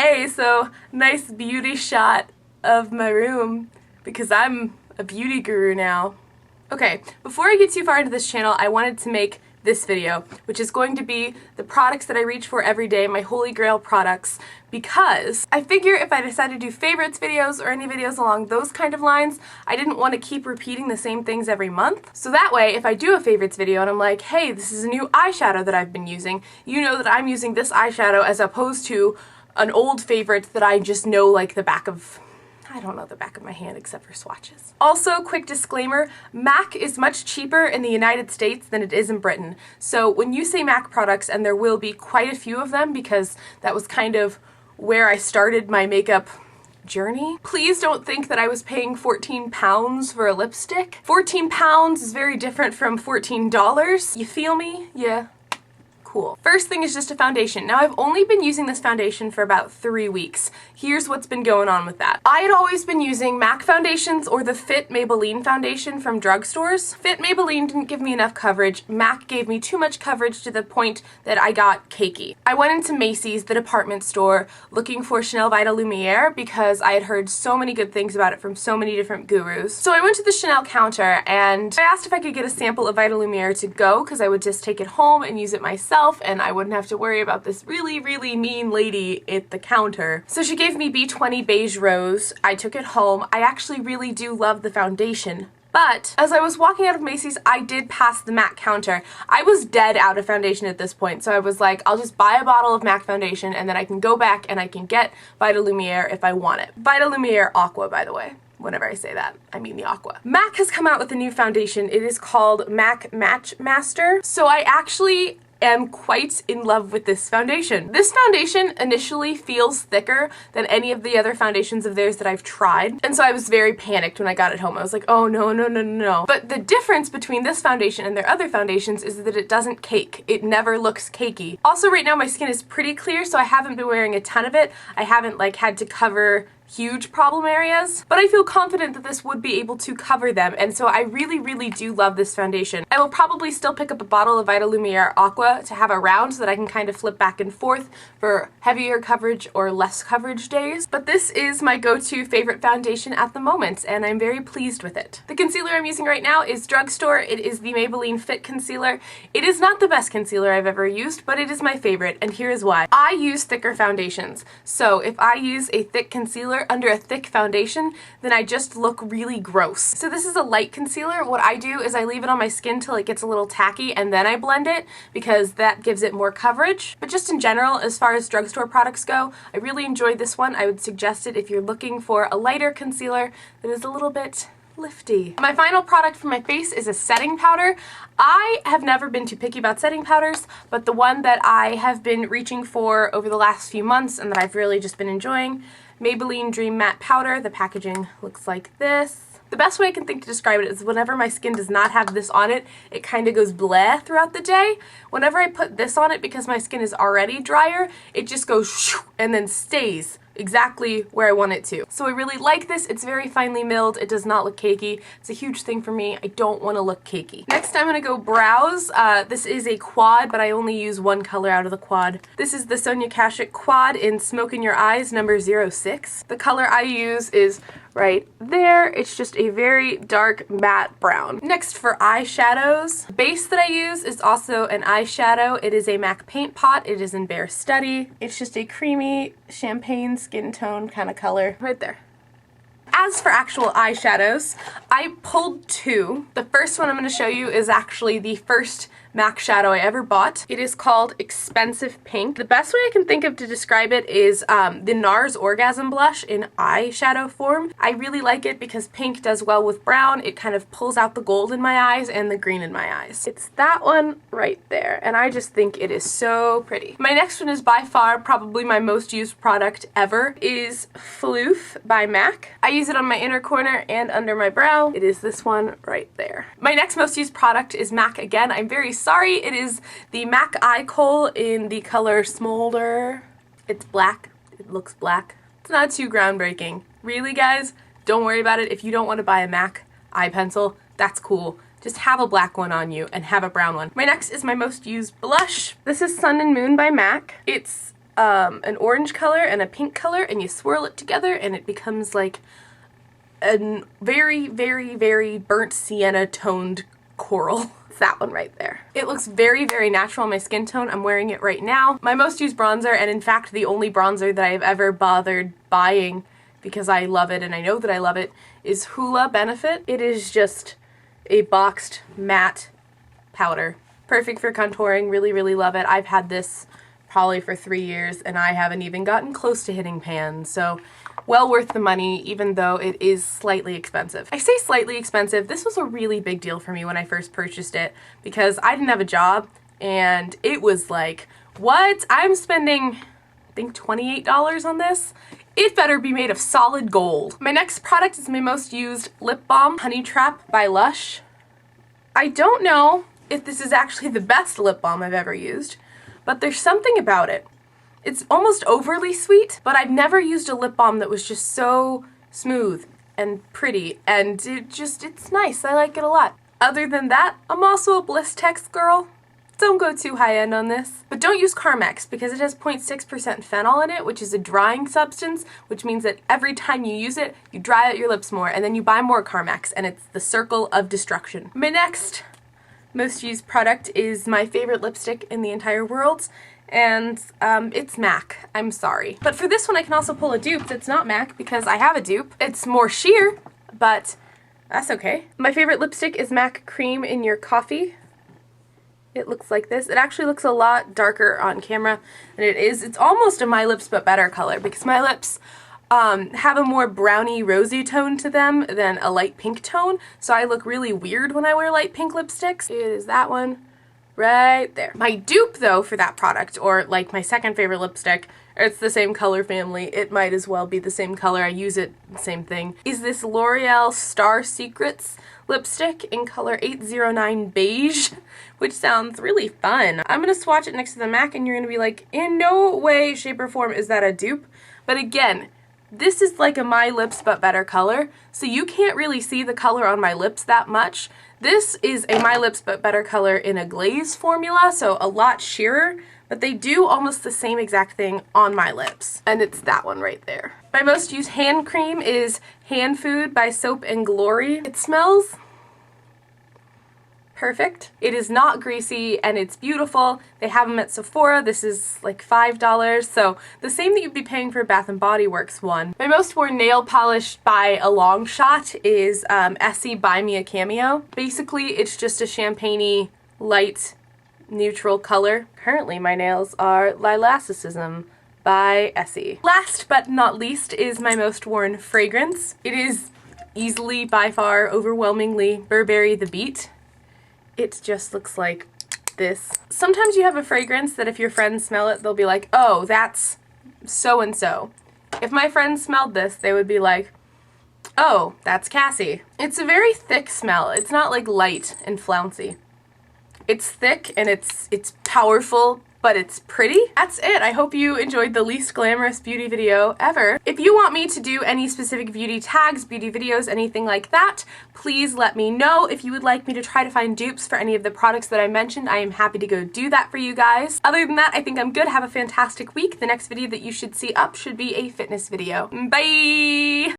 Hey, so nice beauty shot of my room because I'm a beauty guru now. Okay, before I get too far into this channel, I wanted to make this video, which is going to be the products that I reach for every day, my holy grail products, because I figure if I decide to do favorites videos or any videos along those kind of lines, I didn't want to keep repeating the same things every month. So that way, if I do a favorites video and I'm like, hey, this is a new eyeshadow that I've been using, you know that I'm using this eyeshadow as opposed to an old favorite that I just know like the back of, I don't know the back of my hand except for swatches. Also, quick disclaimer, MAC is much cheaper in the United States than it is in Britain. So when you say MAC products, and there will be quite a few of them because that was kind of where I started my makeup journey, please don't think that I was paying £14 for a lipstick. £14 is very different from $14. You feel me? Yeah. Cool. First thing is just a foundation. Now I've only been using this foundation for about 3 weeks. Here's what's been going on with that. I had always been using MAC foundations or the Fit Maybelline foundation from drugstores. Fit Maybelline didn't give me enough coverage. MAC gave me too much coverage to the point that I got cakey. I went into Macy's, the department store, looking for Chanel Vita Lumiere because I had heard so many good things about it from so many different gurus. So I went to the Chanel counter and I asked if I could get a sample of Vita Lumiere to go because I would just take it home and use it myself and I wouldn't have to worry about this really, really mean lady at the counter. So she gave me B20 Beige Rose. I took it home. I actually really do love the foundation. But as I was walking out of Macy's, I did pass the MAC counter. I was dead out of foundation at this point, so I was like, I'll just buy a bottle of MAC foundation and then I can go back and I can get Vita Lumiere if I want it. Vita Lumiere Aqua, by the way. Whenever I say that, I mean the aqua. MAC has come out with a new foundation. It is called MAC Matchmaster. So I actually am quite in love with this foundation. This foundation initially feels thicker than any of the other foundations of theirs that I've tried, and so I was very panicked when I got it home. I was like, oh no, no, no, no, no. But the difference between this foundation and their other foundations is that it doesn't cake. It never looks cakey. Also, right now my skin is pretty clear, so I haven't been wearing a ton of it. I haven't like had to cover huge problem areas, but I feel confident that this would be able to cover them, and so I really, really do love this foundation. I will probably still pick up a bottle of Vita Lumiere Aqua to have around so that I can kind of flip back and forth for heavier coverage or less coverage days, but this is my go-to favorite foundation at the moment, and I'm very pleased with it. The concealer I'm using right now is drugstore. It is the Maybelline Fit Concealer. It is not the best concealer I've ever used, but it is my favorite, and here is why. I use thicker foundations, so if I use a thick concealer under a thick foundation, then I just look really gross. So this is a light concealer. What I do is I leave it on my skin till it gets a little tacky and then I blend it because that gives it more coverage. But just in general, as far as drugstore products go, I really enjoyed this one. I would suggest it if you're looking for a lighter concealer that is a little bit lifty. My final product for my face is a setting powder. I have never been too picky about setting powders, but the one that I have been reaching for over the last few months and that I've really just been enjoying, Maybelline Dream Matte Powder. The packaging looks like this. The best way I can think to describe it is whenever my skin does not have this on it, it kind of goes bleh throughout the day. Whenever I put this on it, because my skin is already drier, it just goes shoo and then stays exactly where I want it to. So I really like this. It's very finely milled. It does not look cakey. It's a huge thing for me. I don't want to look cakey. Next I'm going to go brows. This is a quad, but I only use one color out of the quad. This is the Sonia Kashuk quad in Smoke in Your Eyes number 06. The color I use is right there. It's just a very dark matte brown. Next for eyeshadows, the base that I use is also an eyeshadow. It is a MAC Paint Pot. It is in Bare Study. It's just a creamy champagne skin tone kind of color right there. As for actual eyeshadows, I pulled two. The first one I'm going to show you is actually the first MAC shadow I ever bought. It is called Expensive Pink. The best way I can think of to describe it is the NARS Orgasm Blush in eyeshadow form. I really like it because pink does well with brown. It kind of pulls out the gold in my eyes and the green in my eyes. It's that one right there, and I just think it is so pretty. My next one is by far probably my most used product ever. It is Phloof by MAC. I use it on my inner corner and under my brow. It is this one right there. My next most used product is MAC again. I'm very sorry. It is the MAC Eye Kohl in the color Smolder. It's black. It looks black. It's not too groundbreaking. Really, guys? Don't worry about it. If you don't want to buy a MAC eye pencil, that's cool. Just have a black one on you and have a brown one. My next is my most used blush. This is Sun and Moon by MAC. It's an orange color and a pink color, and you swirl it together and it becomes like a very, very, very burnt sienna toned coral. It's that one right there. It looks very, very natural on my skin tone. I'm wearing it right now. My most used bronzer, and in fact the only bronzer that I've ever bothered buying because I love it and I know that I love it, is Hoola Benefit. It is just a boxed matte powder. Perfect for contouring. Really, really love it. I've had this probably for 3 years and I haven't even gotten close to hitting pan, so well worth the money even though it is slightly expensive. I say slightly expensive. This was a really big deal for me when I first purchased it because I didn't have a job and it was like, what? I'm spending, I think, $28 on this? It better be made of solid gold. My next product is my most used lip balm, Honey Trap by Lush. I don't know if this is actually the best lip balm I've ever used, but there's something about it. It's almost overly sweet, but I've never used a lip balm that was just so smooth and pretty, and it's nice. I like it a lot. Other than that, I'm also a Bliss Text girl. Don't go too high end on this. But don't use Carmex because it has 0.6% phenol in it, which is a drying substance, which means that every time you use it, you dry out your lips more, and then you buy more Carmex, and it's the circle of destruction. My next most used product is my favorite lipstick in the entire world, and it's MAC. I'm sorry. But for this one, I can also pull a dupe that's not MAC because I have a dupe. It's more sheer, but that's okay. My favorite lipstick is MAC Creme in Your Coffee. It looks like this. It actually looks a lot darker on camera than it is. It's almost a My Lips But Better color because my lips have a more browny rosy tone to them than a light pink tone, so I look really weird when I wear light pink lipsticks. It is that one right there. My dupe though for that product, or like my second favorite lipstick, it's the same color family, it might as well be the same color, I use it, same thing, is this L'Oreal Star Secrets lipstick in color 809 Beige, which sounds really fun. I'm gonna swatch it next to the MAC and you're gonna be like, in no way, shape, or form is that a dupe. But again, this is like a My Lips But Better color, so you can't really see the color on my lips that much. This is a My Lips But Better color in a glaze formula, so a lot sheerer, but they do almost the same exact thing on my lips. And it's that one right there. My most used hand cream is Hand Food by Soap & Glory. It smells perfect. It is not greasy and it's beautiful. They have them at Sephora. This is like $5, so the same that you'd be paying for a Bath & Body Works one. My most worn nail polish by a long shot is Essie Buy Me a Cameo. Basically, it's just a champagne-y, light, neutral color. Currently, my nails are Lilacicism by Essie. Last but not least is my most worn fragrance. It is easily, by far, overwhelmingly Burberry The Beat. It just looks like this. Sometimes you have a fragrance that if your friends smell it, they'll be like, oh, that's so-and-so. If my friends smelled this, they would be like, oh, that's Cassie. It's a very thick smell. It's not like light and flouncy. It's thick and it's powerful, but it's pretty. That's it. I hope you enjoyed the least glamorous beauty video ever. If you want me to do any specific beauty tags, beauty videos, anything like that, please let me know. If you would like me to try to find dupes for any of the products that I mentioned, I am happy to go do that for you guys. Other than that, I think I'm good. Have a fantastic week. The next video that you should see up should be a fitness video. Bye!